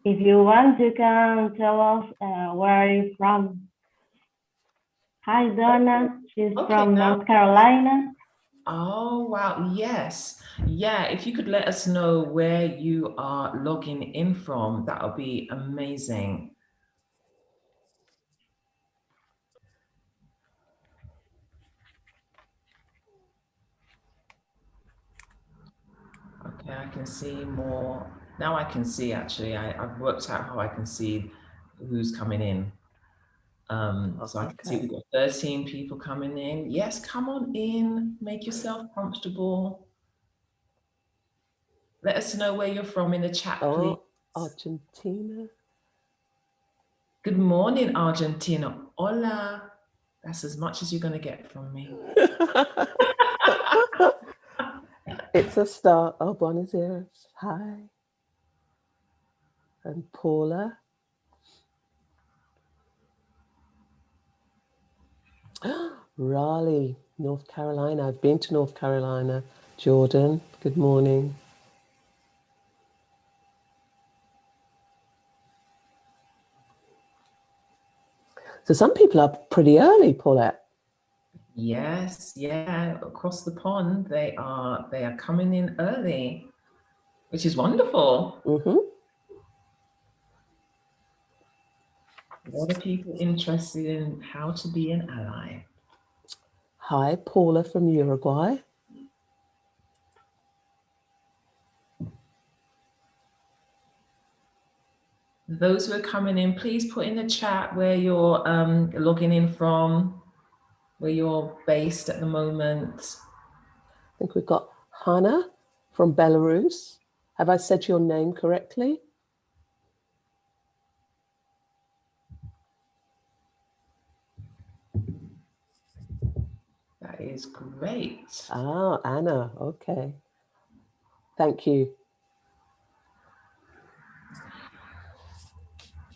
If you want, you can tell us where are you from. Hi, Donna. She's from North Carolina. Oh, wow. Yes. Yeah. If you could let us know where you are logging in from, that would be amazing. Okay, I can see more. Now I can see actually. I've worked out how I can see who's coming in. So I can see we've got 13 people coming in. Yes, come on in. Make yourself comfortable. Let us know where you're from in the chat, please. Argentina. Good morning, Argentina. Hola. That's as much as you're going to get from me. It's a start. Oh, Buenos Aires. Hi. And Paula. Raleigh, North Carolina. I've been to North Carolina. Jordan, good morning. So some people are pretty early, Paulette. Yes, yeah. Across the pond, they are coming in early, which is wonderful. Mm-hmm. A lot of people interested in how to be an ally. Hi, Paula from Uruguay. Those who are coming in, please put in the chat where you're logging in from, where you're based at the moment. I think we've got Hannah from Belarus. Have I said your name correctly? That is great. Ah, Anna. Okay. Thank you.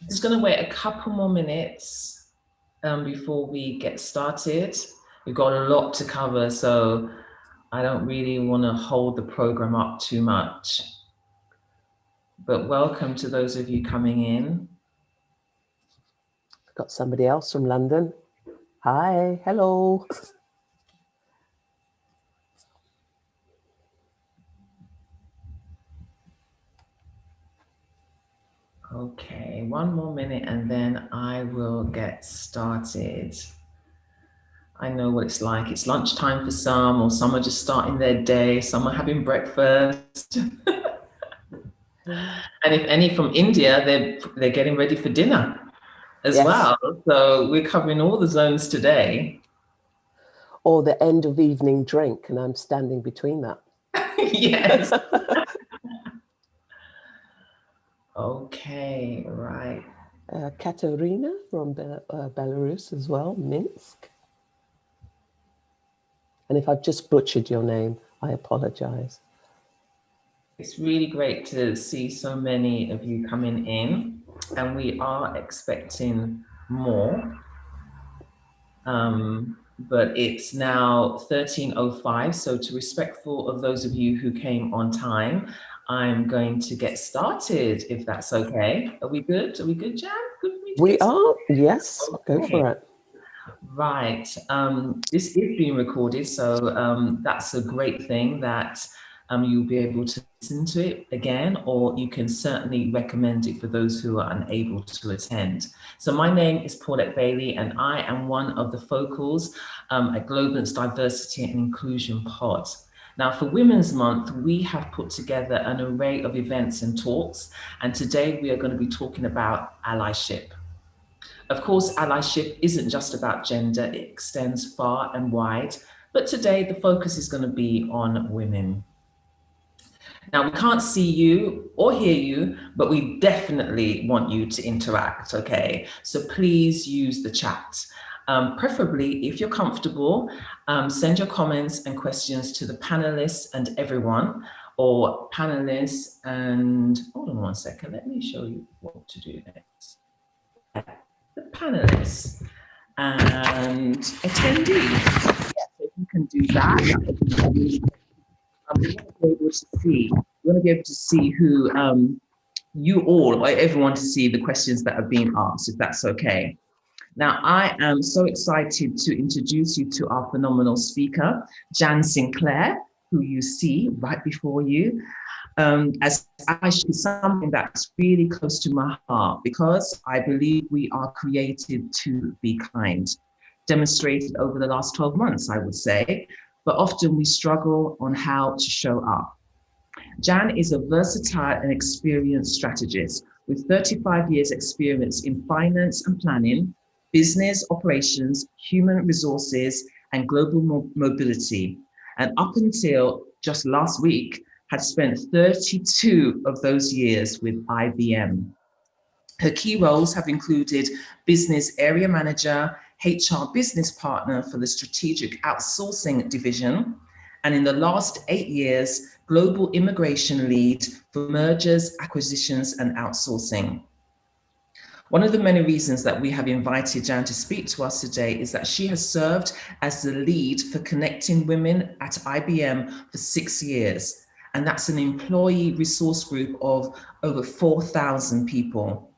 Just going to wait a couple more minutes before we get started. We've got a lot to cover, so I don't really want to hold the program up too much. But welcome to those of you coming in. Got somebody else from London. Hi, hello. Okay, one more minute and then I will get started. I know what it's like. It's lunchtime for some, or some are just starting their day, some are having breakfast. And if any from India, they're getting ready for dinner as well. So we're covering all the zones today. Or the end of evening drink, and I'm standing between that. Yes. Okay, right. Katerina from Belarus as well, Minsk. And if I've just butchered your name, I apologize. It's really great to see so many of you coming in, and we are expecting more. But it's now 13:05, so to be respectful of those of you who came on time, I'm going to get started, if that's okay. Are we good? Are we good, Jan? Good for me to We are, yes, okay. Go for it. Right. This is being recorded, so that's a great thing that you'll be able to listen to it again, or you can certainly recommend it for those who are unable to attend. So my name is Paulette Bailey, and I am one of the focals at Globant's Diversity and Inclusion Pod. Now, for Women's Month, we have put together an array of events and talks, and today we are going to be talking about allyship. Of course, allyship isn't just about gender, it extends far and wide, but today the focus is going to be on women. Now, we can't see you or hear you, but we definitely want you to interact, okay? So please use the chat. Preferably, if you're comfortable, send your comments and questions to the panelists and everyone, or panelists and, hold on one second, let me show you what to do next. The panelists and attendees. Yes, if you can do that, we want to be able to see. We want to be able to see who you all, or everyone, to see the questions that are being asked, if that's okay. Now, I am so excited to introduce you to our phenomenal speaker, Jan Sinclair, who you see right before you. As Allyship is something that's really close to my heart, because I believe we are created to be kind, demonstrated over the last 12 months, I would say, but often we struggle on how to show up. Jan is a versatile and experienced strategist with 35 years experience in finance and planning, business operations, human resources, and global mobility. And up until just last week, had spent 32 of those years with IBM. Her key roles have included business area manager, HR business partner for the strategic outsourcing division, and in the last 8 years, global immigration lead for mergers, acquisitions, and outsourcing. One of the many reasons that we have invited Jan to speak to us today is that she has served as the lead for connecting women at IBM for 6 years. And that's an employee resource group of over 4,000 people.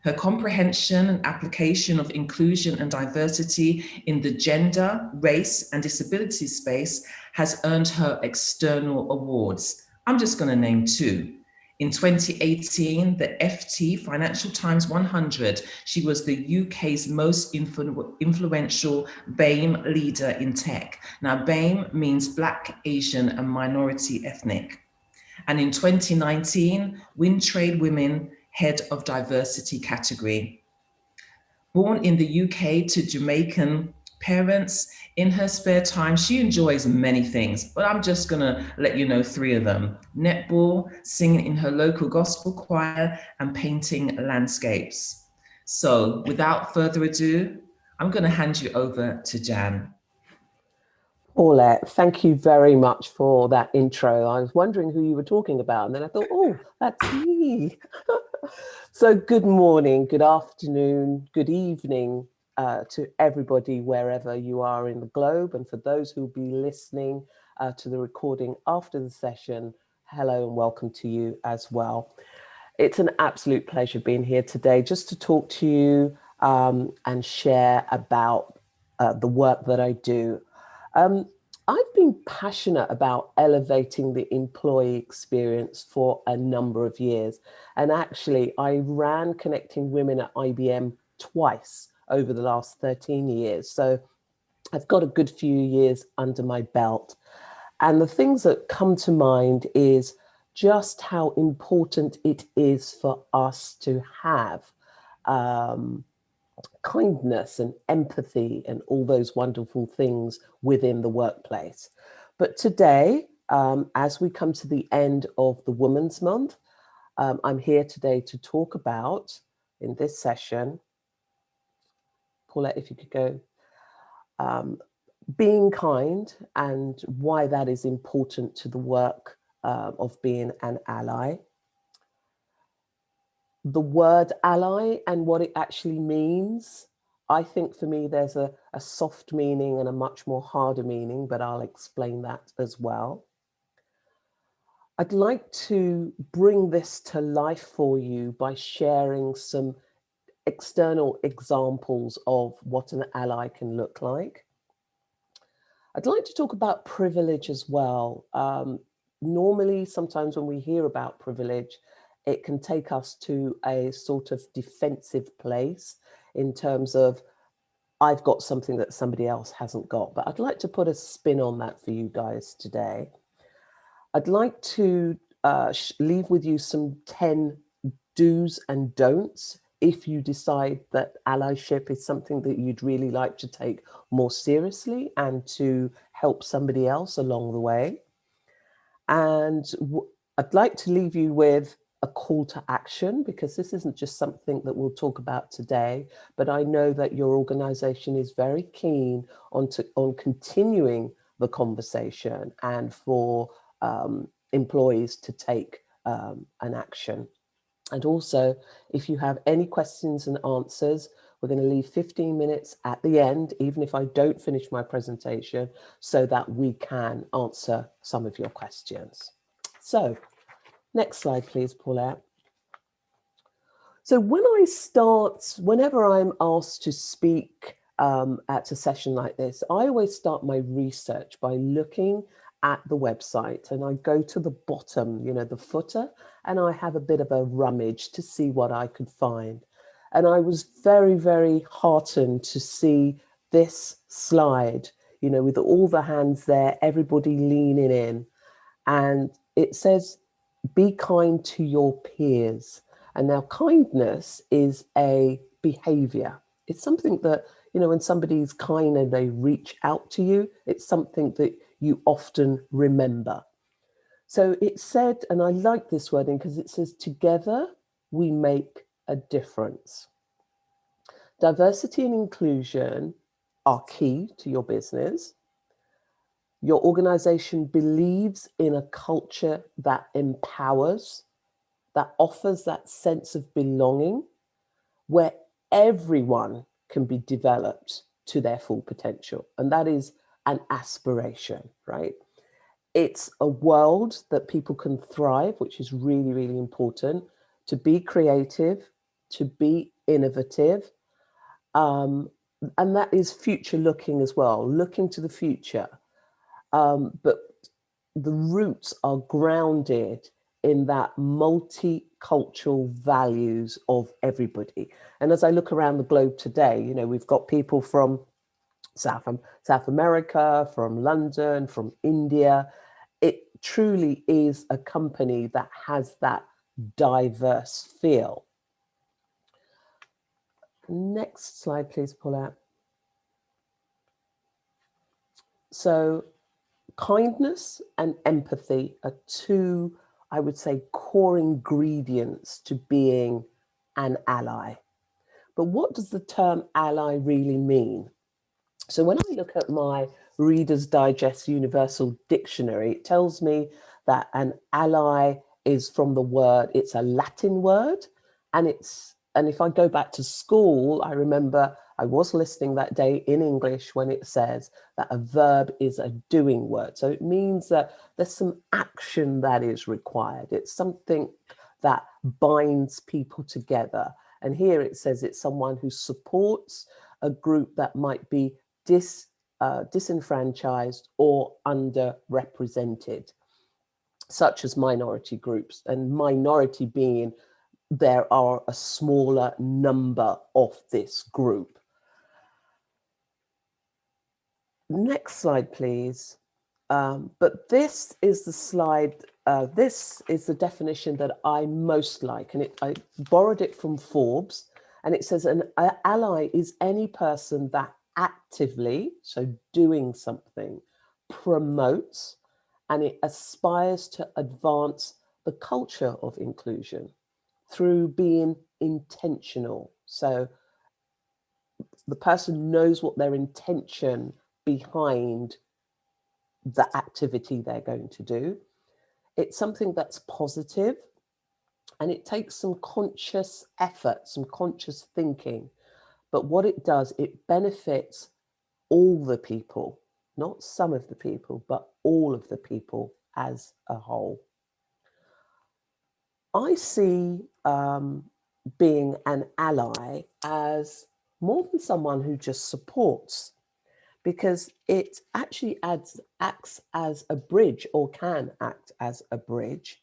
Her comprehension and application of inclusion and diversity in the gender, race, and disability space has earned her external awards. I'm just going to name 2. In 2018, the FT Financial Times 100, she was the UK's most influential BAME leader in tech. Now, BAME means Black, Asian, and Minority Ethnic. And in 2019, Wintrade Women Head of Diversity category. Born in the UK to Jamaican parents, in her spare time, she enjoys many things, but I'm just gonna let you know 3 of them: netball, singing in her local gospel choir, and painting landscapes. So without further ado, I'm gonna hand you over to Jan. Paulette, thank you very much for that intro. I was wondering who you were talking about, and then I thought, oh, that's me. So good morning, good afternoon, good evening to everybody wherever you are in the globe. And for those who will be listening to the recording after the session, hello and welcome to you as well. It's an absolute pleasure being here today just to talk to you and share about the work that I do. I've been passionate about elevating the employee experience for a number of years. And actually, I ran Connecting Women at IBM twice over the last 13 years. So I've got a good few years under my belt. And the things that come to mind is just how important it is for us to have kindness and empathy and all those wonderful things within the workplace. But today, as we come to the end of the Women's Month, I'm here today to talk about, in this session, Paulette, if you could go, being kind and why that is important to the work of being an ally. The word ally and what it actually means. I think for me, there's a soft meaning and a much more harder meaning, but I'll explain that as well. I'd like to bring this to life for you by sharing some external examples of what an ally can look like. I'd like to talk about privilege as well. Normally, sometimes when we hear about privilege, it can take us to a sort of defensive place in terms of, I've got something that somebody else hasn't got. But I'd like to put a spin on that for you guys today. I'd like to leave with you some 10 do's and don'ts if you decide that allyship is something that you'd really like to take more seriously and to help somebody else along the way. And I'd like to leave you with a call to action, because this isn't just something that we'll talk about today, but I know that your organization is very keen on continuing the conversation and for employees to take an action. And also, if you have any questions and answers, we're going to leave 15 minutes at the end, even if I don't finish my presentation, so that we can answer some of your questions. So, next slide, please, Paulette. So whenever I'm asked to speak at a session like this, I always start my research by looking at the website, and I go to the bottom, the footer, and I have a bit of a rummage to see what I could find. And I was very, very heartened to see this slide, with all the hands there, everybody leaning in. And it says, be kind to your peers. And now kindness is a behavior. It's something that, when somebody's kind and they reach out to you, it's something that you often remember. So it said, and I like this wording because it says, together we make a difference. Diversity and inclusion are key to your business. Your organization believes in a culture that empowers, that offers that sense of belonging, where everyone can be developed to their full potential. And that is an aspiration, right? It's a world that people can thrive, which is really, really important, to be creative, to be innovative. And that is future looking as well, looking to the future. But the roots are grounded in that multicultural values of everybody. And as I look around the globe today, we've got people from South America, from London, from India. It truly is a company that has that diverse feel. Next slide, please, Paulette. So kindness and empathy are two, I would say, core ingredients to being an ally. But what does the term ally really mean? So when I look at my Reader's Digest Universal Dictionary, it tells me that an ally is from the word, it's a Latin word, and if I go back to school, I remember I was listening that day in English when it says that a verb is a doing word. So it means that there's some action that is required. It's something that binds people together. And here it says it's someone who supports a group that might be disenfranchised or underrepresented, such as minority groups, and minority being there are a smaller number of this group. Next slide, please. But this is the slide, this is the definition that I most like, and I borrowed it from Forbes, and it says an ally is any person that actively, so doing something, promotes, and it aspires to advance the culture of inclusion through being intentional. So the person knows what their intention behind the activity they're going to do. It's something that's positive, and it takes some conscious effort, some conscious thinking. But what it does, it benefits all the people, not some of the people, but all of the people as a whole. I see being an ally as more than someone who just supports, because it actually acts as a bridge, or can act as a bridge.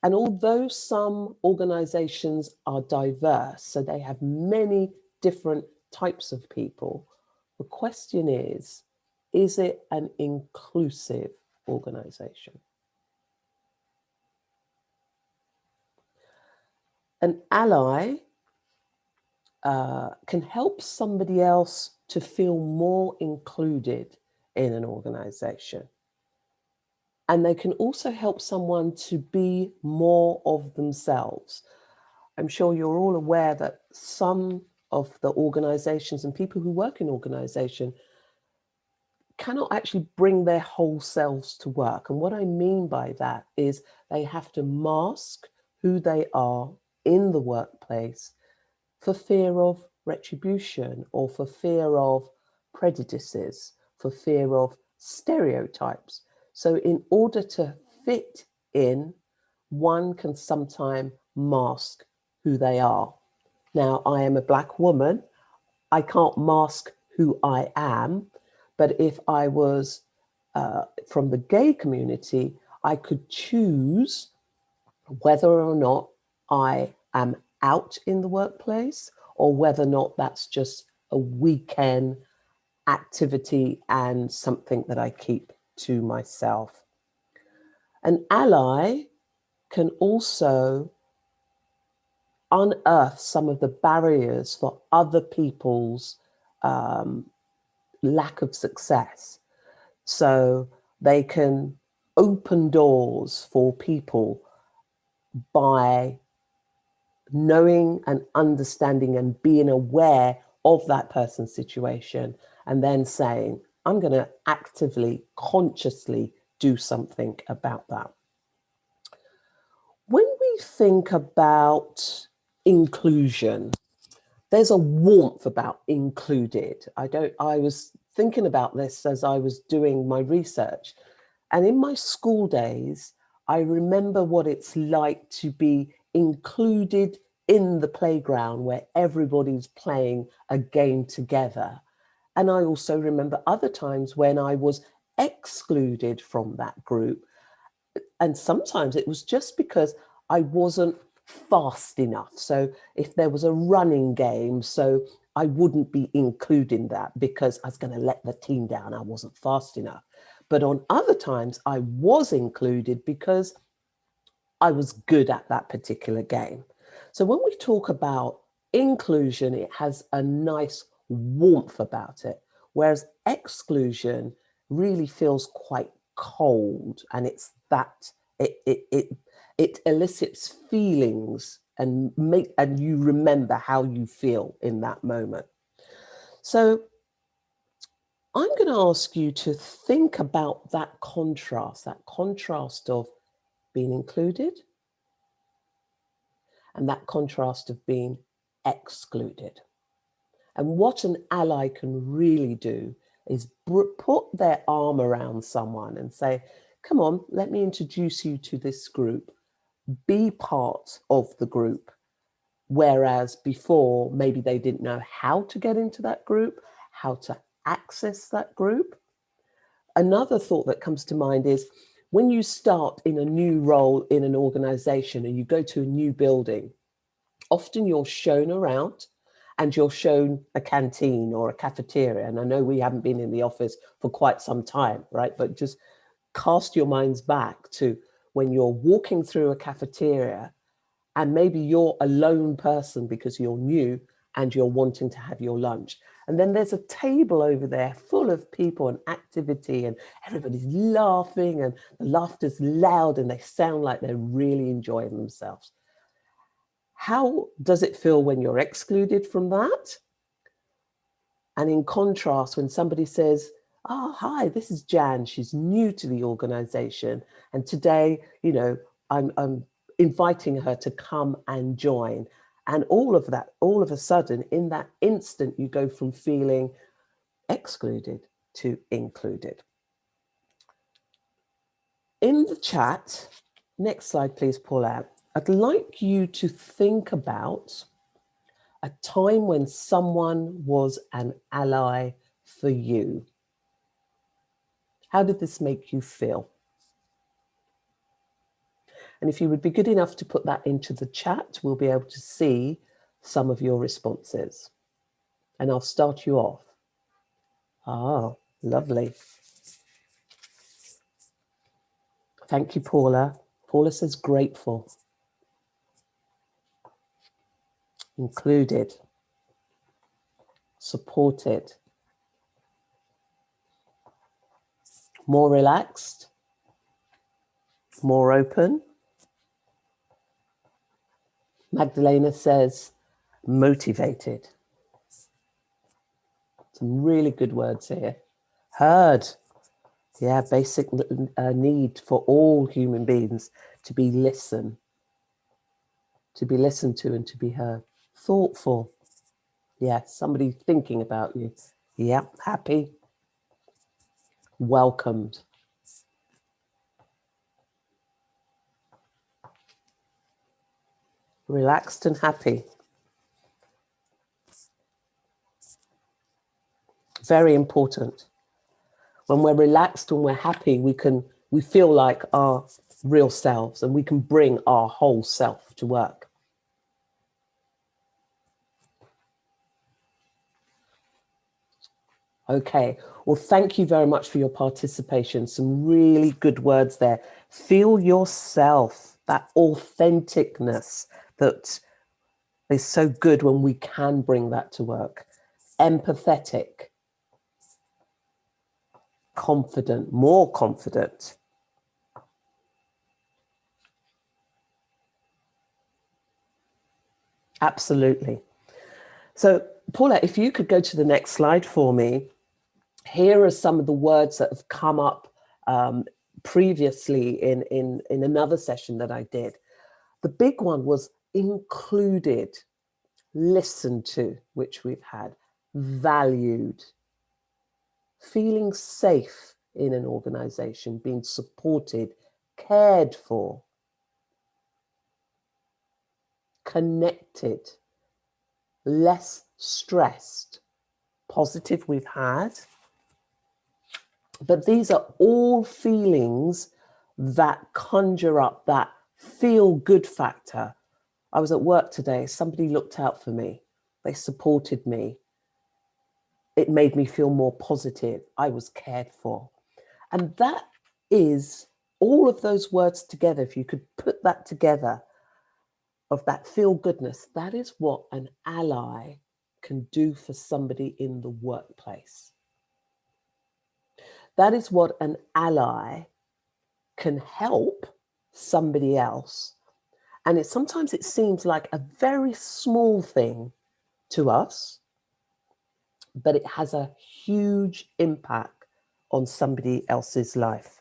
And although some organizations are diverse, so they have many different types of people, the question is it an inclusive organization? An ally can help somebody else to feel more included in an organization. And they can also help someone to be more of themselves. I'm sure you're all aware that some of the organizations and people who work in organization cannot actually bring their whole selves to work. And what I mean by that is they have to mask who they are in the workplace for fear of retribution, or for fear of prejudices, for fear of stereotypes. So in order to fit in, one can sometimes mask who they are. Now, I am a Black woman. I can't mask who I am, but if I was from the gay community, I could choose whether or not I am out in the workplace or whether or not that's just a weekend activity and something that I keep to myself. An ally can also unearth some of the barriers for other people's lack of success. So they can open doors for people by knowing and understanding and being aware of that person's situation, and then saying, I'm going to actively, consciously do something about that. When we think about inclusion, there's a warmth about included. I was thinking about this as I was doing my research. And in my school days, I remember what it's like to be included in the playground where everybody's playing a game together. And I also remember other times when I was excluded from that group. And sometimes it was just because I wasn't fast enough. So if there was a running game, so I wouldn't be included in that because I was going to let the team down. I wasn't fast enough. But on other times, I was included because I was good at that particular game. So when we talk about inclusion, it has a nice warmth about it, whereas exclusion really feels quite cold, and it's that it elicits feelings and you remember how you feel in that moment. So I'm going to ask you to think about that contrast of being included and that contrast of being excluded. And what an ally can really do is put their arm around someone and say, come on, let me introduce you to this group. Be part of the group. Whereas before, maybe they didn't know how to get into that group, how to access that group. Another thought that comes to mind is when you start in a new role in an organization and you go to a new building, often you're shown around and you're shown a canteen or a cafeteria. And I know we haven't been in the office for quite some time, right? But just cast your minds back to when you're walking through a cafeteria and maybe you're a lone person because you're new and you're wanting to have your lunch. And then there's a table over there full of people and activity and everybody's laughing and the laughter's loud and they sound like they're really enjoying themselves. How does it feel when you're excluded from that? And in contrast, when somebody says, oh, hi, this is Jan, she's new to the organization. And today, I'm inviting her to come and join. And all of a sudden, in that instant, you go from feeling excluded to included. In the chat, next slide, please, Paula. I'd like you to think about a time when someone was an ally for you. How did this make you feel? And if you would be good enough to put that into the chat, we'll be able to see some of your responses. And I'll start you off. Ah, lovely. Thank you, Paula. Paula says grateful. Included. Supported. More relaxed. More open. Magdalena says motivated. Some really good words here. Heard. Yeah, basic need for all human beings to be listened to and to be heard. Thoughtful. Yeah, somebody thinking about you. Yeah, happy. Welcomed. Relaxed and happy. Very important. When we're relaxed and we're happy, we feel like our real selves, and we can bring our whole self to work. Okay, well, thank you very much for your participation. Some really good words there. Feel yourself, that authenticness that is so good when we can bring that to work. Empathetic, confident, more confident. Absolutely. So, Paula, if you could go to the next slide for me. Here are some of the words that have come up previously in another session that I did. The big one was included, listened to, which we've had, valued, feeling safe in an organization, being supported, cared for, connected, less stressed, positive we've had. But these are all feelings that conjure up that feel good factor. I was at work today, somebody looked out for me, they supported me. It made me feel more positive. I was cared for. And that is all of those words together. If you could put that together, of that feel goodness, that is what an ally can do for somebody in the workplace. That is what an ally can help somebody else. And sometimes it seems like a very small thing to us, but it has a huge impact on somebody else's life.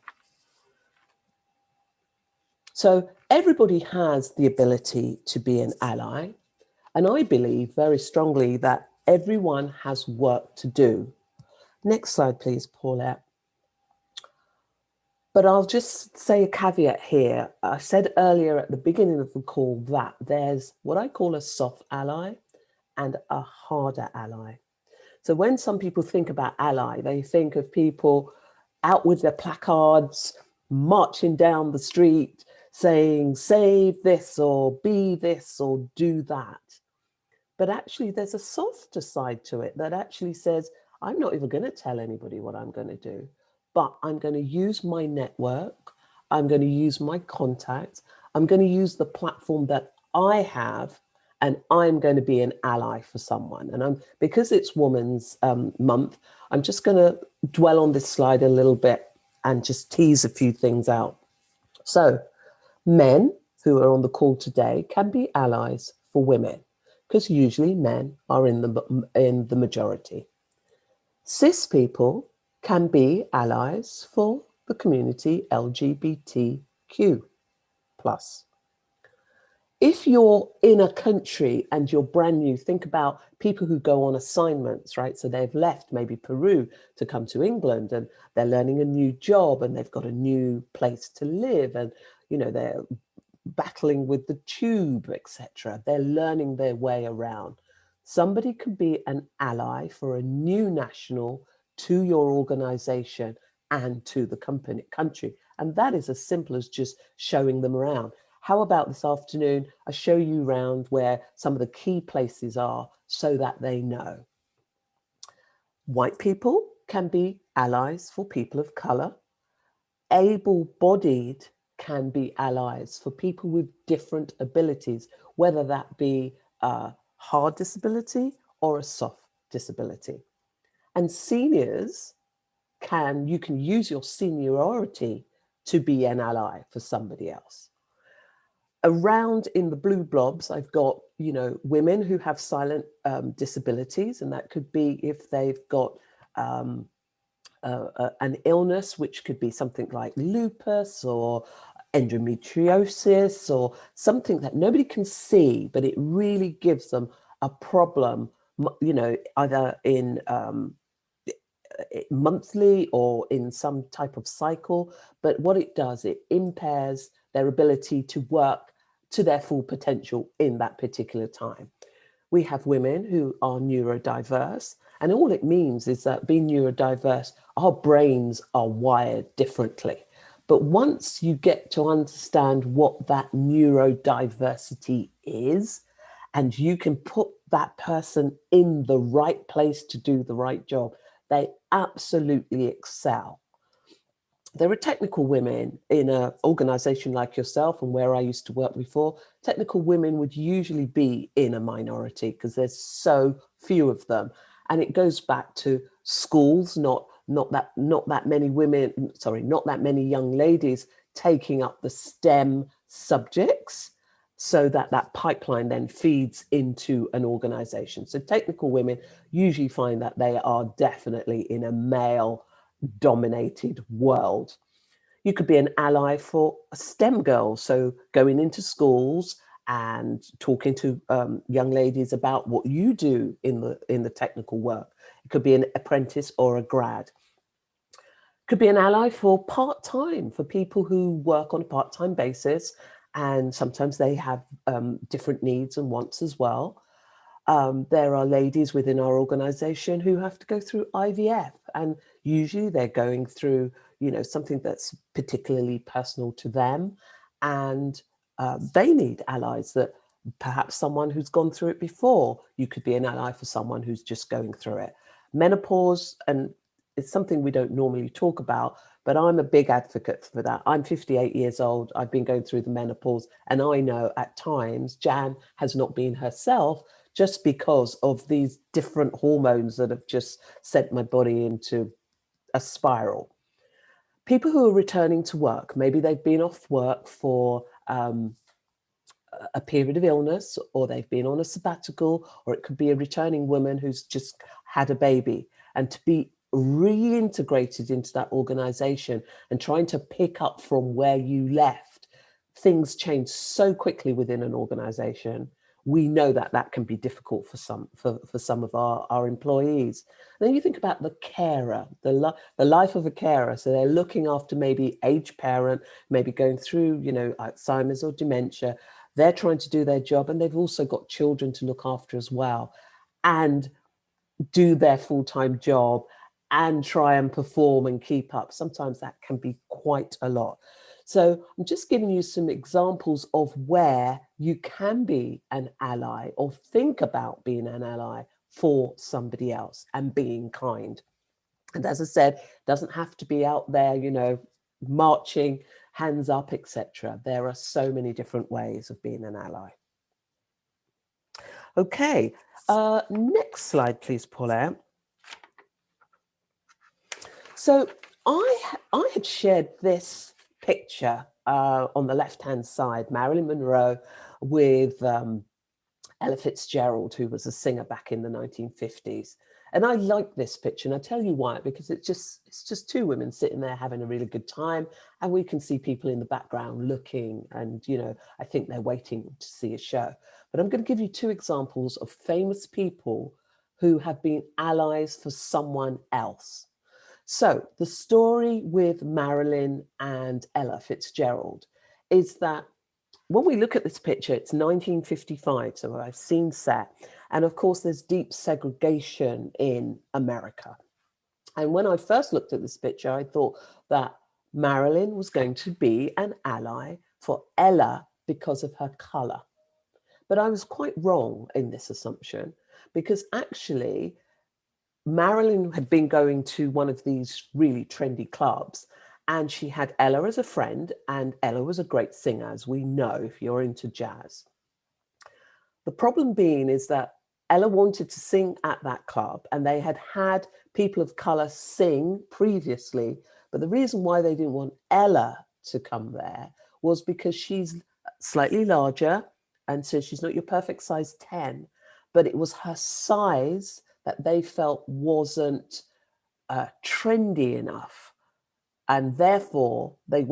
So everybody has the ability to be an ally. And I believe very strongly that everyone has work to do. Next slide, please, Paulette. But I'll just say a caveat here. I said earlier at the beginning of the call that there's what I call a soft ally and a harder ally. So when some people think about ally, they think of people out with their placards, marching down the street, saying, save this or be this or do that. But actually there's a softer side to it that actually says, I'm not even going to tell anybody what I'm going to do, but I'm going to use my network. I'm going to use my contacts. I'm going to use the platform that I have, and I'm going to be an ally for someone. And because it's Women's Month, I'm just going to dwell on this slide a little bit and just tease a few things out. So men who are on the call today can be allies for women, because usually men are in the majority. Cis people can be allies for the community LGBTQ+. If you're in a country and you're brand new, think about people who go on assignments, right? So they've left maybe Peru to come to England, and they're learning a new job, and they've got a new place to live, and they're battling with the tube, etc. They're learning their way around. Somebody could be an ally for a new national to your organization and to the country. And that is as simple as just showing them around. How about this afternoon, I show you around where some of the key places are so that they know. White people can be allies for people of color. Able-bodied can be allies for people with different abilities, whether that be a hard disability or a soft disability. And seniors you can use your seniority to be an ally for somebody else. Around in the blue blobs, I've got, women who have silent disabilities, and that could be if they've got an illness, which could be something like lupus or endometriosis or something that nobody can see, but it really gives them a problem, either in monthly or in some type of cycle. But what it does, it impairs their ability to work to their full potential in that particular time. We have women who are neurodiverse, And all it means is that being neurodiverse, our brains are wired differently. But once you get to understand what that neurodiversity is, and you can put that person in the right place to do the right job, they absolutely excel. There are technical women in an organization like yourself and where I used to work before. Technical women would usually be in a minority because there's so few of them. And it goes back to schools, not that many women, sorry, not that many young ladies taking up the STEM subjects, so that pipeline then feeds into an organization. So technical women usually find that they are definitely in a male dominated world. You could be an ally for STEM girls, so going into schools and talking to young ladies about what you do in the technical work. It could be an apprentice or a grad. Could be an ally for part-time, for people who work on a part-time basis, and sometimes they have different needs and wants as well. There are ladies within our organization who have to go through IVF, and usually they're going through, something that's particularly personal to them, and they need allies. That perhaps someone who's gone through it before, you could be an ally for someone who's just going through it. Menopause, and it's something we don't normally talk about, but I'm a big advocate for that. I'm 58 years old. I've been going through the menopause, and I know at times Jan has not been herself, just because of these different hormones that have just sent my body into a spiral. People who are returning to work, maybe they've been off work for a period of illness, or they've been on a sabbatical, or it could be a returning woman who's just had a baby, and to be reintegrated into that organization and trying to pick up from where you left. Things change so quickly within an organization. We know that can be difficult for some of our employees. And then you think about the carer, the life of a carer. So they're looking after maybe aged parent, maybe going through, Alzheimer's or dementia. They're trying to do their job, and they've also got children to look after as well, and do their full-time job and try and perform and keep up. Sometimes that can be quite a lot. So I'm just giving you some examples of where you can be an ally, or think about being an ally for somebody else, and being kind. And as I said, it doesn't have to be out there, marching, hands up, etc. There are so many different ways of being an ally. Okay, next slide, please, Paulette. So I had shared this picture on the left-hand side, Marilyn Monroe with Ella Fitzgerald, who was a singer back in the 1950s. And I like this picture, and I'll tell you why, because it's just two women sitting there having a really good time, and we can see people in the background looking, and I think they're waiting to see a show. But I'm going to give you two examples of famous people who have been allies for someone else. So the story with Marilyn and Ella Fitzgerald is that when we look at this picture, it's 1955, so I've seen set. And of course, there's deep segregation in America. And when I first looked at this picture, I thought that Marilyn was going to be an ally for Ella because of her color. But I was quite wrong in this assumption, because actually, Marilyn had been going to one of these really trendy clubs, and she had Ella as a friend, and Ella was a great singer, as we know if you're into jazz. The problem being is that Ella wanted to sing at that club, and they had had people of color sing previously, but the reason why they didn't want Ella to come there was because she's slightly larger, and so she's not your perfect size 10, but it was her size that they felt wasn't trendy enough, and therefore they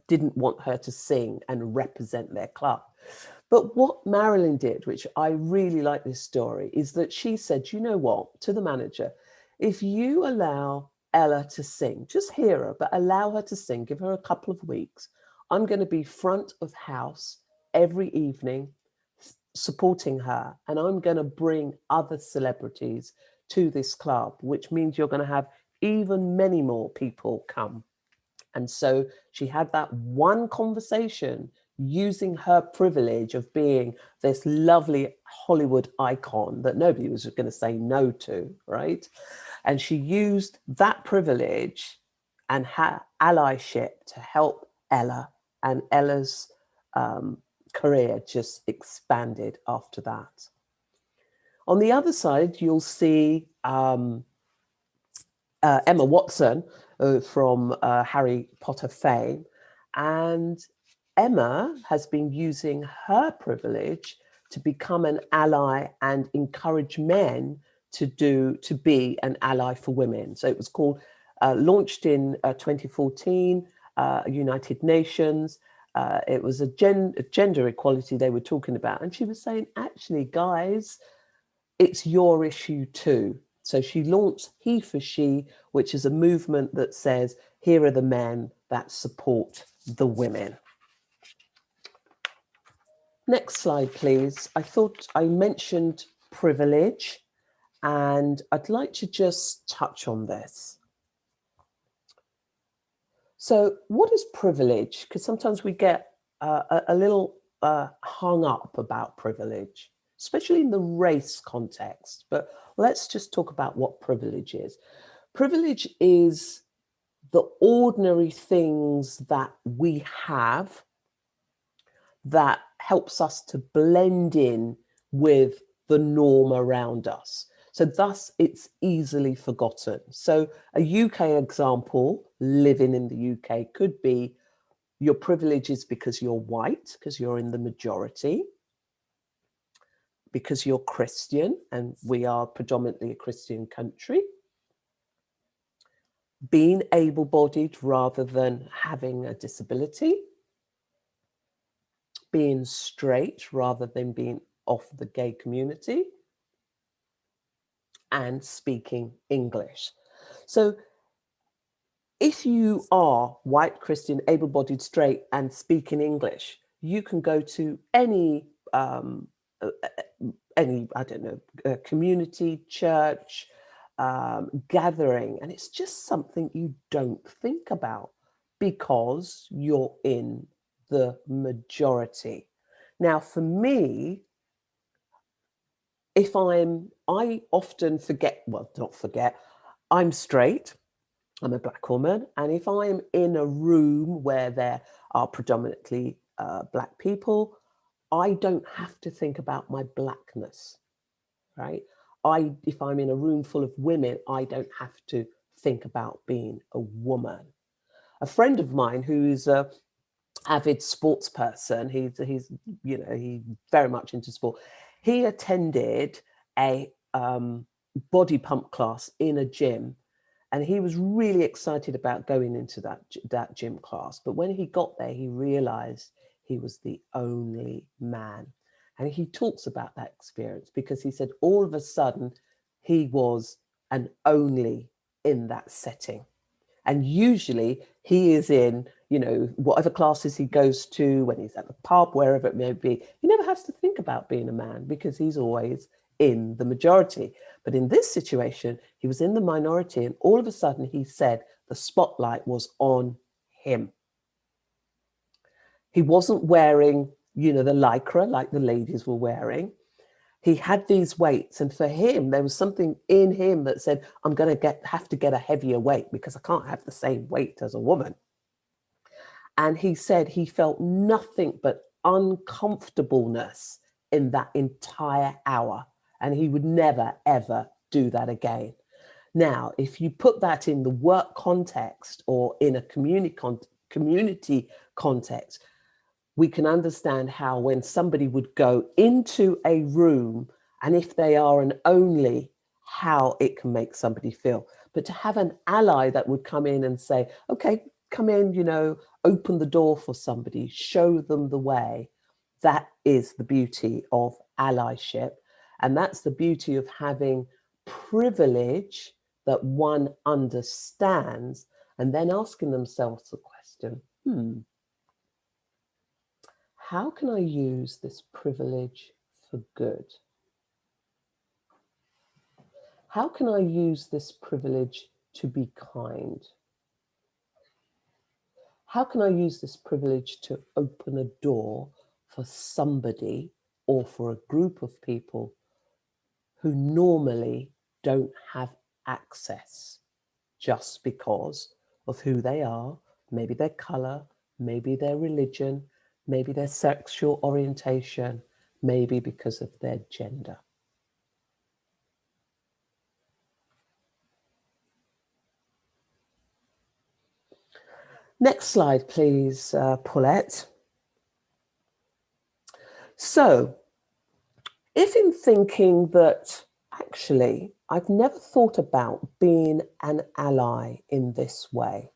didn't want her to sing and represent their club. But what Marilyn did, which I really like this story, is that she said, you know what, to the manager, if you allow Ella to sing, just hear her, but allow her to sing, give her a couple of weeks, I'm going to be front of house every evening supporting her, and I'm going to bring other celebrities to this club, which means you're going to have even many more people come. And so she had that one conversation using her privilege of being this lovely Hollywood icon that nobody was going to say no to, right? And she used that privilege and her allyship to help Ella, and Ella's career just expanded after that. On the other side, you'll see Emma Watson from Harry Potter fame. And Emma has been using her privilege to become an ally and encourage men to be an ally for women. So it was called, launched in 2014, United Nations. It was a gender equality they were talking about. And she was saying, actually, guys, it's your issue too. So she launched He for She, which is a movement that says, here are the men that support the women. Next slide, please. I thought I mentioned privilege, and I'd like to just touch on this. So what is privilege? Because sometimes we get a little hung up about privilege, especially in the race context. But let's just talk about what privilege is. Privilege is the ordinary things that we have that helps us to blend in with the norm around us. So thus it's easily forgotten. So a UK example, living in the UK, could be your privilege is because you're white, because you're in the majority, because you're Christian, and we are predominantly a Christian country, being able-bodied rather than having a disability, being straight rather than being of the gay community, and speaking English. So if you are white, Christian, able-bodied, straight, and speaking English, you can go to any I don't know, community, church, gathering, and it's just something you don't think about because you're in the majority. Now, for me, I often forget, well, not forget, I'm straight, I'm a Black woman, and if I'm in a room where there are predominantly Black people, I don't have to think about my Blackness, right? If I'm in a room full of women, I don't have to think about being a woman. A friend of mine who's a avid sports person, he's very much into sport. He attended a body pump class in a gym, and he was really excited about going into that gym class. But when he got there, he realized he was the only man. And he talks about that experience because he said all of a sudden he was an only in that setting. And usually he is in, whatever classes he goes to, when he's at the pub, wherever it may be, he never has to think about being a man because he's always in the majority. But in this situation, he was in the minority, and all of a sudden he said the spotlight was on him. He wasn't wearing, the lycra like the ladies were wearing. He had these weights, and for him, there was something in him that said, I'm going to have to get a heavier weight because I can't have the same weight as a woman. And he said he felt nothing but uncomfortableness in that entire hour, and he would never, ever do that again. Now, if you put that in the work context or in a community context, we can understand how when somebody would go into a room, and if they are an only, how it can make somebody feel. But to have an ally that would come in and say, okay, come in, open the door for somebody, show them the way. That is the beauty of allyship. And that's the beauty of having privilege that one understands, and then asking themselves the question, how can I use this privilege for good? How can I use this privilege to be kind? How can I use this privilege to open a door for somebody or for a group of people who normally don't have access just because of who they are, maybe their color, maybe their religion, maybe their sexual orientation, maybe because of their gender. Next slide, please, Paulette. So, if in thinking that actually I've never thought about being an ally in this way,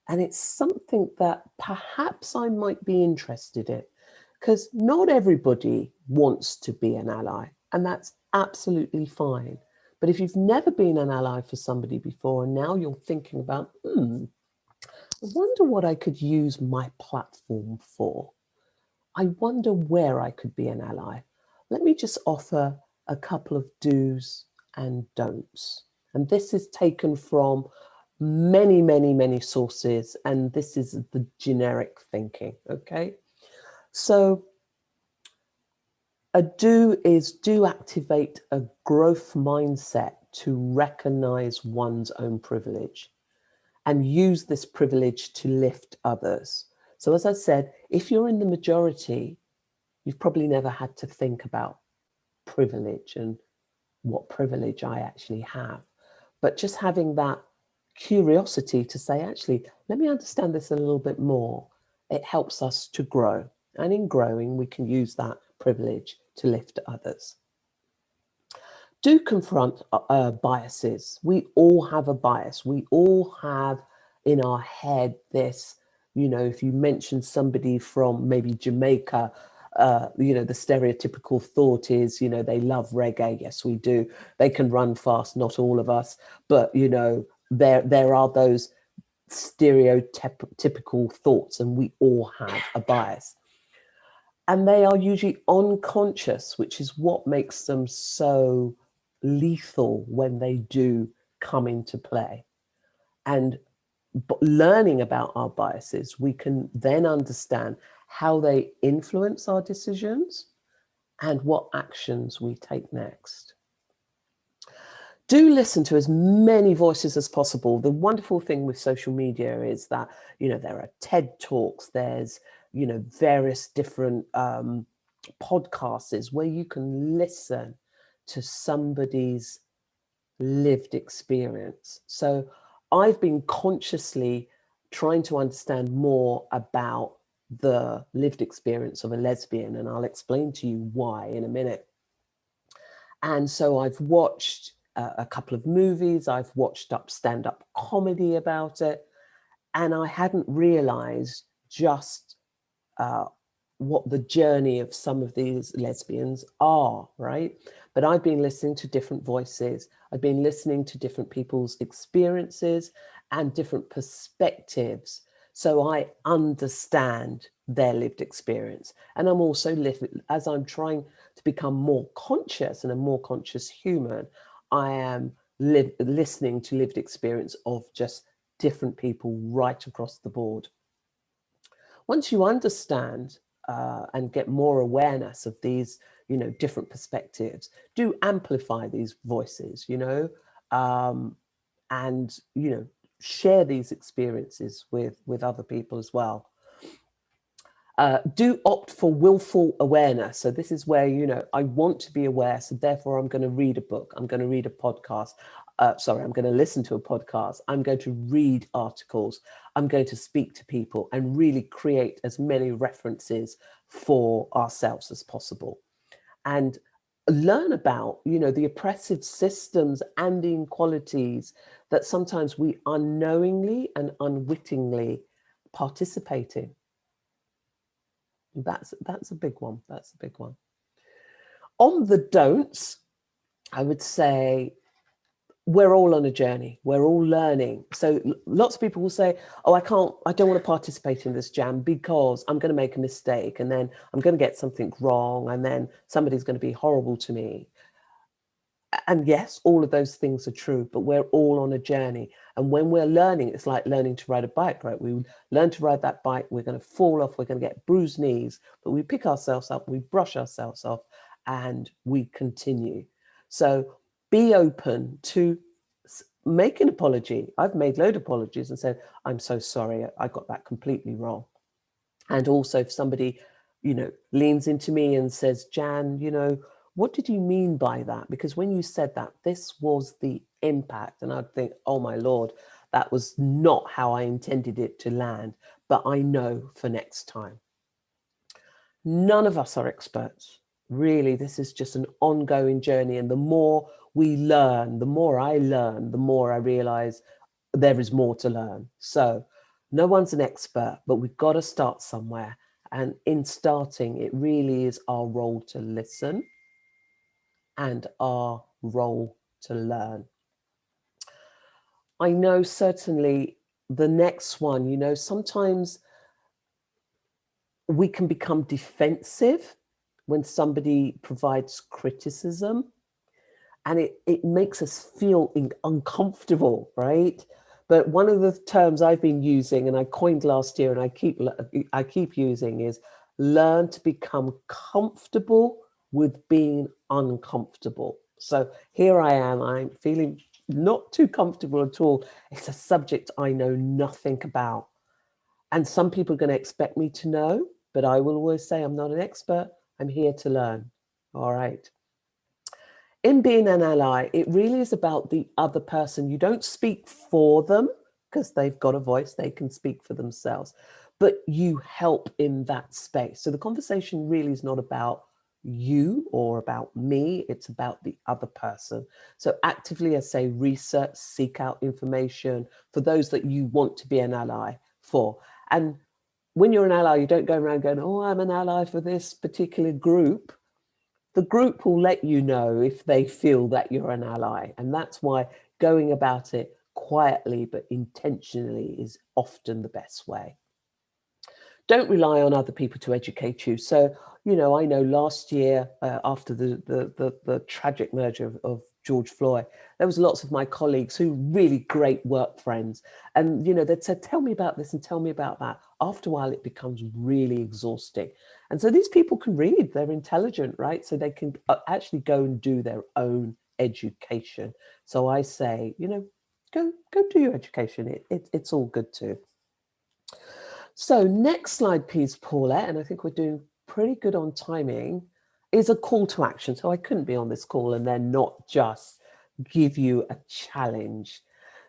and it's something that perhaps I might be interested in, because not everybody wants to be an ally, and that's absolutely fine. But if you've never been an ally for somebody before, and now you're thinking about, I wonder what I could use my platform for. I wonder where I could be an ally. Let me just offer a couple of do's and don'ts. And this is taken from many, many, many sources. And this is the generic thinking, okay? So a do is do activate a growth mindset to recognize one's own privilege and use this privilege to lift others. So as I said, if you're in the majority, you've probably never had to think about privilege and what privilege I actually have. But just having that curiosity to say, actually, let me understand this a little bit more, it helps us to grow. And in growing, we can use that privilege to lift others. Do confront biases. We all have a bias. We all have in our head this, you know, if you mention somebody from maybe Jamaica, you know, the stereotypical thought is, you know, they love reggae. Yes, we do. They can run fast, not all of us. But, you know, there are those stereotypical thoughts, and we all have a bias. And they are usually unconscious, which is what makes them so lethal when they do come into play. And learning about our biases, we can then understand how they influence our decisions and what actions we take next. Do listen to as many voices as possible. The wonderful thing with social media is that, you know, there are TED Talks, there's, you know, various different podcasts where you can listen to somebody's lived experience. So I've been consciously trying to understand more about the lived experience of a lesbian, and I'll explain to you why in a minute. And so I've watched a couple of movies, I've watched stand-up comedy about it, and I hadn't realized just what the journey of some of these lesbians are, right? But I've been listening to different voices. I've been listening to different people's experiences and different perspectives. So I understand their lived experience. And I'm also, as I'm trying to become more conscious and a more conscious human, I am listening to lived experience of just different people right across the board. Once you understand and get more awareness of these, you know, different perspectives, do amplify these voices, you know, and, you know, share these experiences with other people as well. Do opt for willful awareness. So this is where, you know, I want to be aware, so therefore I'm going to read a book, I'm going to read a podcast, I'm going to listen to a podcast, I'm going to read articles, I'm going to speak to people and really create as many references for ourselves as possible. And learn about, you know, the oppressive systems and the inequalities that sometimes we unknowingly and unwittingly participate in. That's a big one. That's a big one. On the don'ts, I would say we're all on a journey. We're all learning. So lots of people will say, oh, I don't want to participate in this jam because I'm going to make a mistake and then I'm going to get something wrong and then somebody's going to be horrible to me. And yes, all of those things are true, but we're all on a journey. And when we're learning, it's like learning to ride a bike, right? We learn to ride that bike, we're going to fall off, we're going to get bruised knees, but we pick ourselves up, we brush ourselves off, and we continue. So be open to make an apology. I've made loads of apologies and said, I'm so sorry, I got that completely wrong. And also if somebody, leans into me and says, Jan, what did you mean by that? Because when you said that, this was the impact. And I'd think, oh my Lord, that was not how I intended it to land, but I know for next time. None of us are experts. Really, this is just an ongoing journey. And the more we learn, the more I learn, the more I realize there is more to learn. So no one's an expert, but we've got to start somewhere. And in starting, it really is our role to listen and our role to learn. I know certainly the next one, sometimes we can become defensive when somebody provides criticism, and it makes us feel uncomfortable, right? But one of the terms I've been using and I coined last year and I keep using is learn to become comfortable with being uncomfortable. So here I am, I'm feeling not too comfortable at all. It's a subject I know nothing about. And some people are going to expect me to know, but I will always say I'm not an expert. I'm here to learn. All right. In being an ally, it really is about the other person. You don't speak for them because they've got a voice, they can speak for themselves, but you help in that space. So the conversation really is not about you or about me, it's about the other person. So actively, I say, research, seek out information for those that you want to be an ally for. And when you're an ally, you don't go around going, oh, I'm an ally for this particular group. The group will let you know if they feel that you're an ally. And that's why going about it quietly but intentionally is often the best way. Don't rely on other people to educate you. So, I know last year after the tragic murder of George Floyd, there was lots of my colleagues who really great work friends. And, they'd said, tell me about this and tell me about that. After a while, it becomes really exhausting. And so these people can read, they're intelligent, right? So they can actually go and do their own education. So I say, go do your education. It's all good too. So next slide, please, Paulette, and I think we're doing pretty good on timing, is a call to action. So I couldn't be on this call and then not just give you a challenge.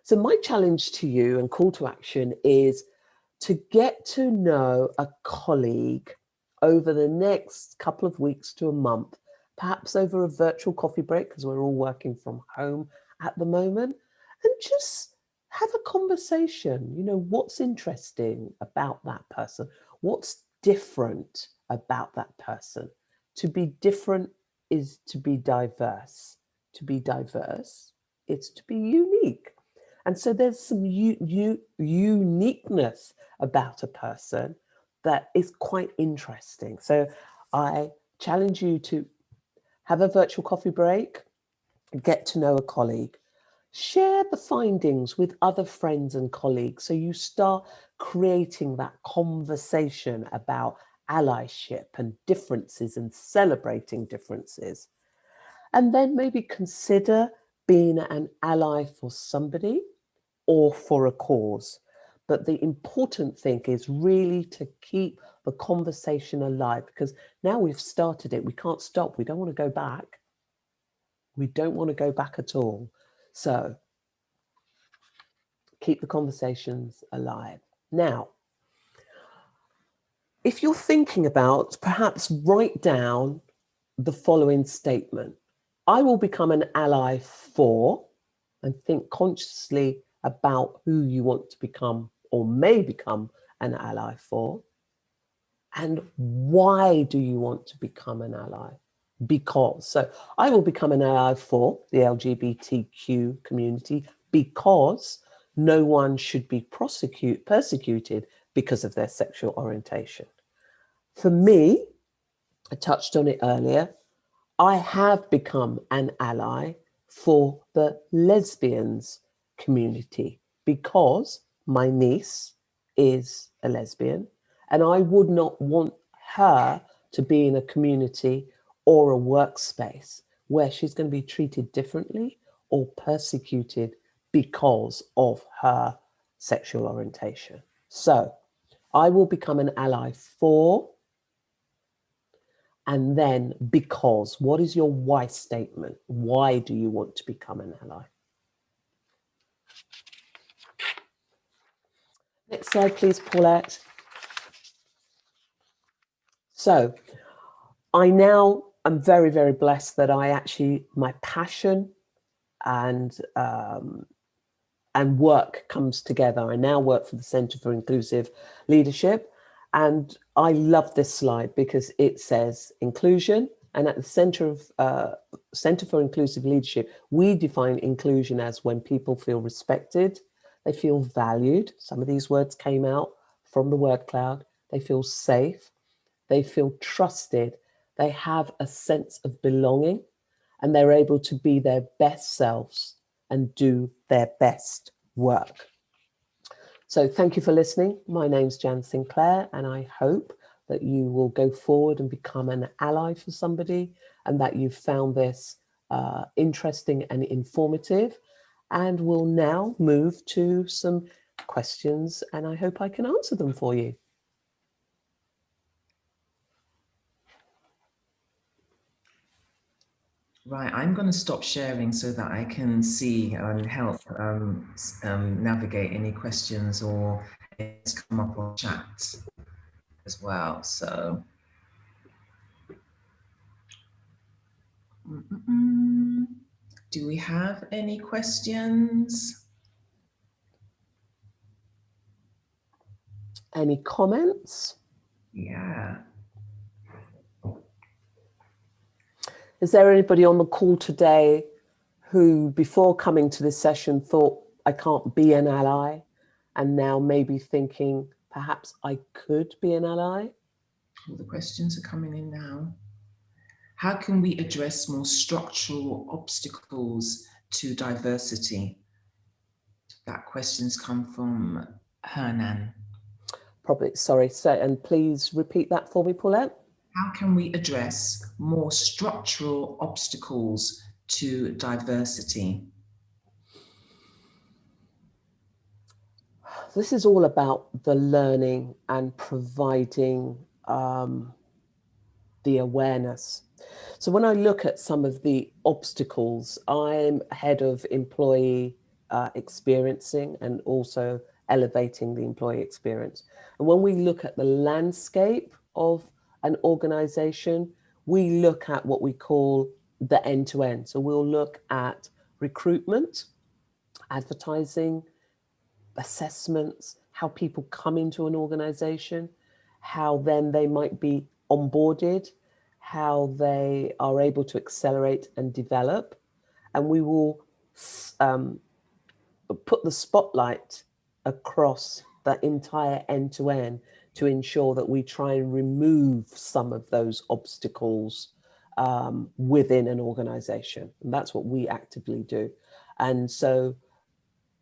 So my challenge to you and call to action is to get to know a colleague over the next couple of weeks to a month, perhaps over a virtual coffee break, because we're all working from home at the moment, and just have a conversation. What's interesting about that person? What's different about that person? To be different is to be diverse. To be diverse is to be unique. And so there's some uniqueness about a person that is quite interesting. So I challenge you to have a virtual coffee break, get to know a colleague. Share the findings with other friends and colleagues so you start creating that conversation about allyship and differences and celebrating differences. And then maybe consider being an ally for somebody or for a cause. But the important thing is really to keep the conversation alive, because now we've started it, we can't stop. We don't want to go back. We don't want to go back at all. So keep the conversations alive. Now, if you're thinking about, perhaps write down the following statement. I will become an ally for, and think consciously about who you want to become or may become an ally for. And why do you want to become an ally? Because. So I will become an ally for the LGBTQ community because no one should be persecuted because of their sexual orientation. For me, I touched on it earlier, I have become an ally for the lesbians community, because my niece is a lesbian and I would not want her to be in a community or a workspace where she's going to be treated differently or persecuted because of her sexual orientation. So I will become an ally for, and then because. What is your why statement? Why do you want to become an ally? Next slide, please, Paulette. So I now am very, very blessed that my passion and work comes together. I now work for the Centre for Inclusive Leadership, and I love this slide because it says inclusion, and at the Centre for Inclusive Leadership, we define inclusion as when people feel respected, they feel valued. Some of these words came out from the word cloud. They feel safe, they feel trusted, they have a sense of belonging, and they're able to be their best selves and do their best work. So thank you for listening. My name's Jan Sinclair, and I hope that you will go forward and become an ally for somebody, and that you've found this interesting and informative. And we'll now move to some questions, and I hope I can answer them for you. Right, I'm going to stop sharing so that I can see and help navigate any questions or it's come up on chat as well. So, do we have any questions? Any comments? Yeah. Is there anybody on the call today who, before coming to this session, thought, I can't be an ally, and now maybe thinking, perhaps I could be an ally? All the questions are coming in now. How can we address more structural obstacles to diversity? That question's come from Hernan. Probably, sorry, and please repeat that for me, Paulette. How can we address more structural obstacles to diversity? This is all about the learning and providing the awareness. So when I look at some of the obstacles, I'm head of employee experiencing and also elevating the employee experience. And when we look at the landscape of an organization, we look at what we call the end-to-end. So we'll look at recruitment, advertising, assessments, how people come into an organization, how then they might be onboarded, how they are able to accelerate and develop. And we will put the spotlight across the entire end-to-end to ensure that we try and remove some of those obstacles within an organization. And that's what we actively do. And so,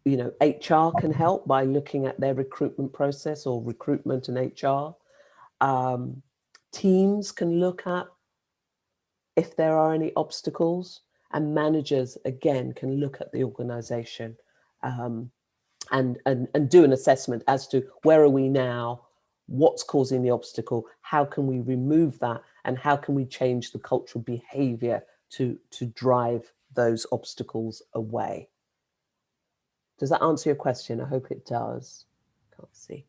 you know, HR can help by looking at their recruitment process, or recruitment and HR. Teams can look at if there are any obstacles, and managers, again, can look at the organization and do an assessment as to where are we now, what's causing the obstacle, how can we remove that, and how can we change the cultural behavior to drive those obstacles away. Does that answer your question? I hope it does. Can't see.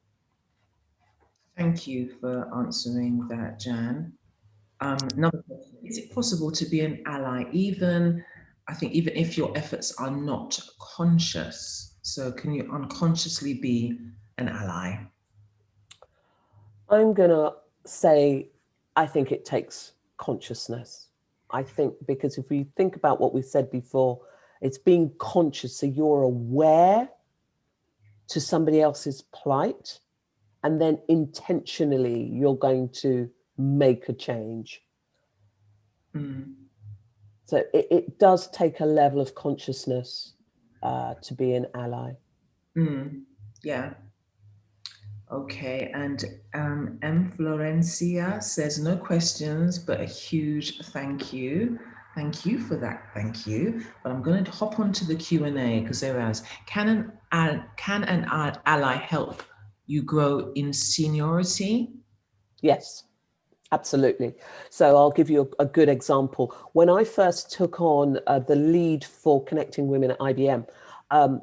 Thank you for answering that, Jan. Another question, is it possible to be an ally even if your efforts are not conscious? So can you unconsciously be an ally? I'm gonna say, I think it takes consciousness. I think, because if we think about what we said before, it's being conscious, so you're aware to somebody else's plight, and then intentionally you're going to make a change. So So it does take a level of consciousness to be an ally. Yeah. Okay, and M. Florencia says no questions, but a huge thank you. Thank you for that. Thank you. But I'm going to hop onto the Q&A because there is, can an ally help you grow in seniority? Yes, absolutely. So I'll give you a good example. When I first took on the lead for connecting women at IBM,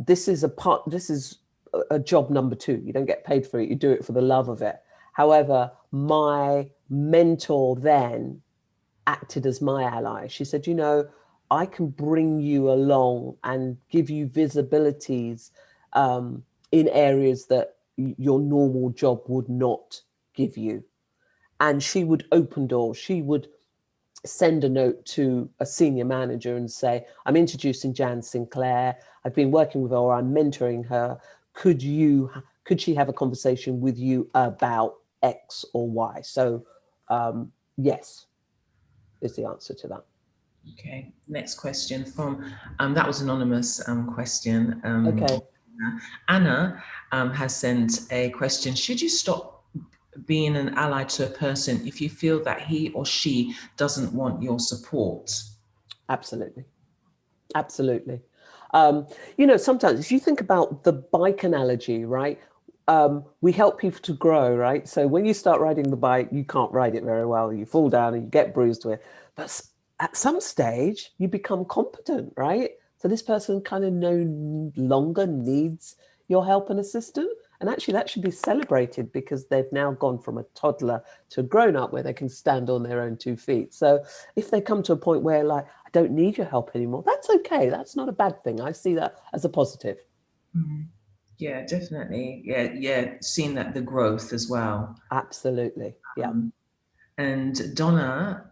this is a job number 2. You don't get paid for it. You do it for the love of it. However, my mentor then acted as my ally. She said, you know, I can bring you along and give you visibilities in areas that your normal job would not give you. And she would open doors. She would send a note to a senior manager and say, I'm introducing Jan Sinclair. I've been working with her, or I'm mentoring her. Could she have a conversation with you about X or Y? So yes, is the answer to that. Okay, next question from, that was anonymous question. Okay. Anna has sent a question. Should you stop being an ally to a person if you feel that he or she doesn't want your support? Absolutely. Absolutely. You know, sometimes if you think about the bike analogy, right? We help people to grow, right? So when you start riding the bike, you can't ride it very well. You fall down and you get bruised with it. But at some stage, you become competent, right? So this person kind of no longer needs your help and assistance. And actually, that should be celebrated because they've now gone from a toddler to a grown up where they can stand on their own 2 feet. So if they come to a point where, like, I don't need your help anymore, that's okay. That's not a bad thing. I see that as a positive. Mm-hmm. Yeah, definitely. Yeah. Seeing that the growth as well. Absolutely. Yeah. And Donna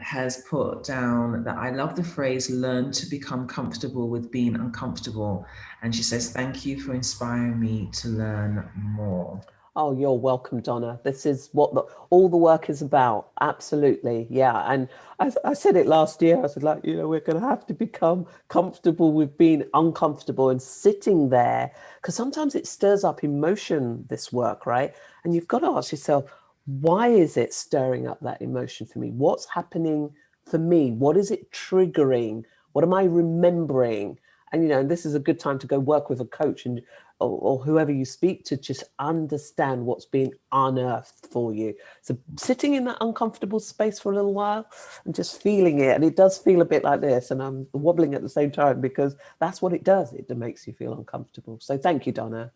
has put down that I love the phrase learn to become comfortable with being uncomfortable. And she says, thank you for inspiring me to learn more. Oh, you're welcome, Donna. This is what all the work is about. Absolutely. Yeah. And I said it last year. I said, like, you know, we're going to have to become comfortable with being uncomfortable and sitting there, because sometimes it stirs up emotion, this work, right? And you've got to ask yourself, why is it stirring up that emotion for me? What's happening for me? What is it triggering? What am I remembering? And, you know, this is a good time to go work with a coach and or whoever you speak to, just understand what's being unearthed for you. So sitting in that uncomfortable space for a little while and just feeling it. And it does feel a bit like this. And I'm wobbling at the same time because that's what it does. It makes you feel uncomfortable. So thank you, Donna.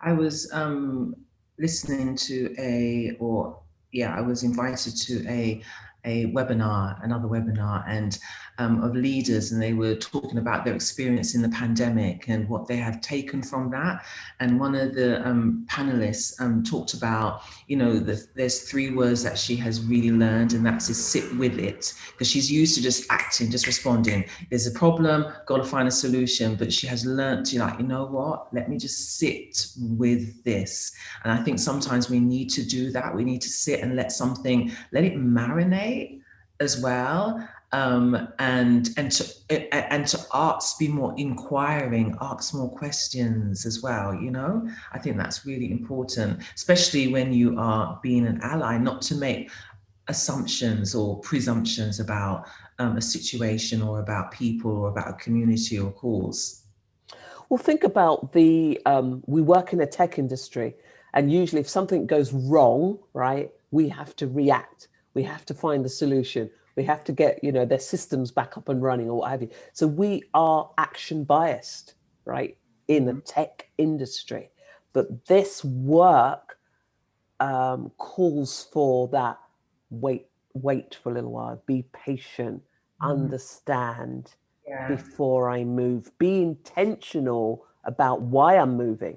I was listening to I was invited to a webinar, another webinar, and of leaders, and they were talking about their experience in the pandemic and what they have taken from that. And one of the panelists talked about, you know, there's 3 words that she has really learned, and that's to sit with it, because she's used to just acting, just responding. There's a problem, got to find a solution, but she has learned to, like, you know what, let me just sit with this. And I think sometimes we need to do that. We need to sit and let it marinate as well. And to be more inquiring, ask more questions as well. You know, I think that's really important, especially when you are being an ally, not to make assumptions or presumptions about a situation or about people or about a community or cause. Well, think about we work in a tech industry, and usually if something goes wrong, right, we have to react. We have to find the solution. We have to get, you know, their systems back up and running or what have you. So we are action biased, right, in the tech industry. But this work calls for that wait for a little while, be patient, understand before I move, be intentional about why I'm moving.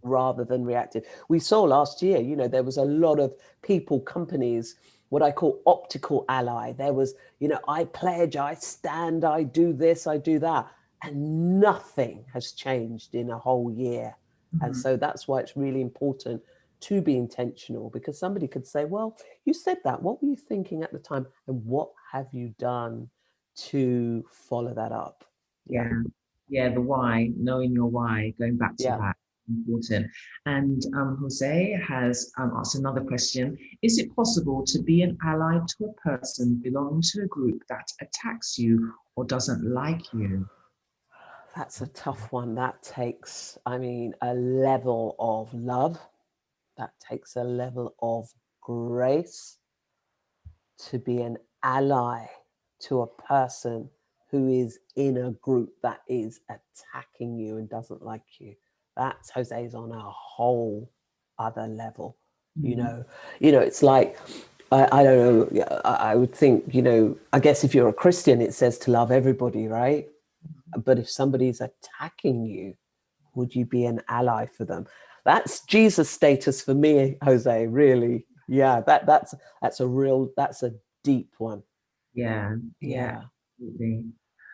Rather than reactive. We saw last year, you know, there was a lot of people, companies, what I call optical ally. There was, you know, I pledge, I stand, I do this, I do that. And nothing has changed in a whole year. And so that's why it's really important to be intentional, because somebody could say, well, you said that. What were you thinking at the time? And what have you done to follow that up. Yeah, the why, knowing your why, going back to that, important. And Jose has asked another question. Is it possible to be an ally to a person belonging to a group that attacks you or doesn't like you? That's a tough one. That takes, I mean, a level of love. That takes a level of grace to be an ally to a person who is in a group that is attacking you and doesn't like you. That's Jose's on a whole other level. You know, it's like, I don't know, I would think, I guess if you're a Christian, it says to love everybody, right? But if somebody's attacking you, would you be an ally for them? That's Jesus status for me, Jose, really. Yeah, that's a deep one. Yeah. Absolutely.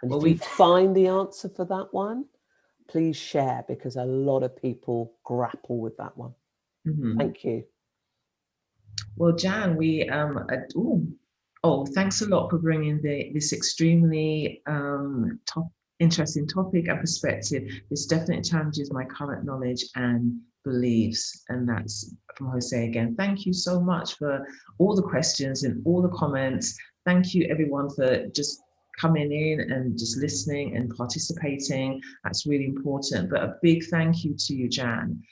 And Well, if you find the answer for that one, please share, because a lot of people grapple with that one. Thank you. Well, Jan, thanks a lot for bringing this extremely interesting topic and perspective. This definitely challenges my current knowledge and beliefs, and that's from Jose again. Thank you so much for all the questions and all the comments. Thank you, everyone, for just coming in and just listening and participating. That's really important. But a big thank you to you, Jan.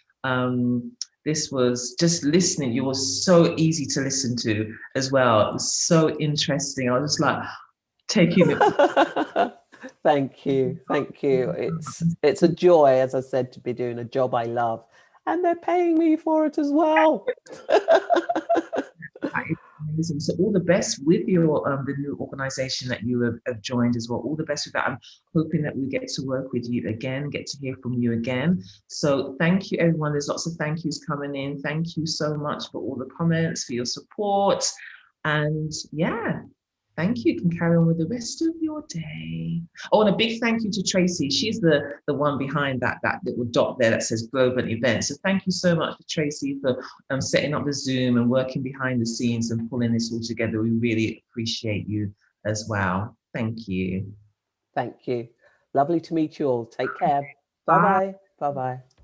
This was just listening. You were so easy to listen to as well. It was so interesting. I was just like taking it. Thank you. It's a joy, as I said, to be doing a job I love, and they're paying me for it as well. That is amazing. So all the best with your the new organization that you have joined as well. All the best with that. I'm hoping that we get to work with you again, get to hear from you again. So thank you, everyone. There's lots of thank yous coming in. Thank you so much for all the comments, for your support. And yeah, thank you. You can carry on with the rest of your day. Oh, and a big thank you to Tracy. She's the one behind that little dot there that says Globant events. So thank you so much for Tracy for setting up the Zoom and working behind the scenes and pulling this all together. We really appreciate you as well. Thank you. Thank you. Lovely to meet you all. Take care. Bye-bye. Bye-bye.